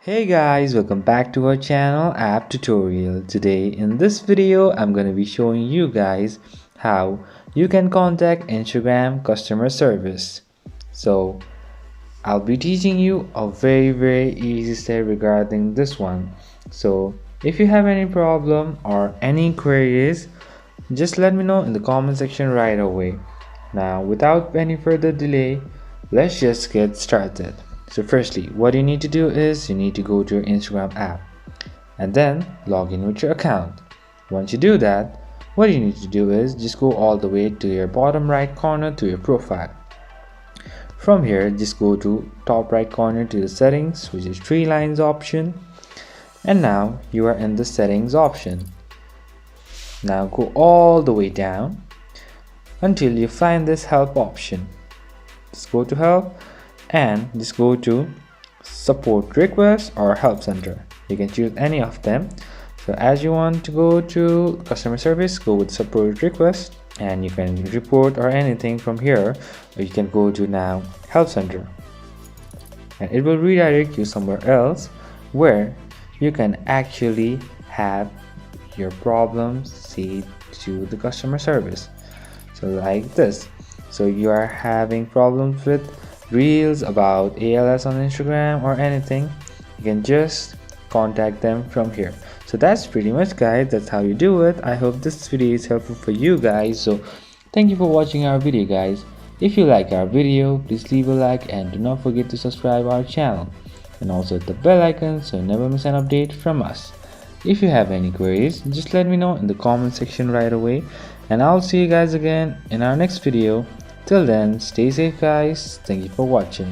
Hey guys, welcome back to our channel App Tutorial. Today in this video I'm going to be showing you guys how you can contact Instagram customer service. So I'll be teaching you a very easy step regarding this one. So if you have any problem or any queries, just let me know in the comment section right away. Now without any further delay, let's just get started. So firstly, what you need to do is you need to go to your Instagram app and then log in with your account. Once you do that, what you need to do is just go all the way to your bottom right corner to your profile. From here, just go to top right corner to the settings, which is 3 lines option, and now you are in the settings option. Now go all the way down until you find this help option. Just go to help and just go to support request or help center. You can choose any of them. So as you want to go to customer service, go with support request, and you can report or anything from here, or you can go to now help center, and it will redirect you somewhere else where you can actually have your problems see to the customer service. So like this, so you are having problems with reels about ALS on Instagram or anything, you can just contact them from here. So that's pretty much, guys. That's how you do it. I hope this video is helpful for you guys. So thank you for watching our video, guys. If you like our video, please leave a like and do not forget to subscribe our channel, and also hit the bell icon so you never miss an update from us. If you have any queries, just let me know in the comment section right away, and I'll see you guys again in our next video. Till then, stay safe guys. Thank you for watching.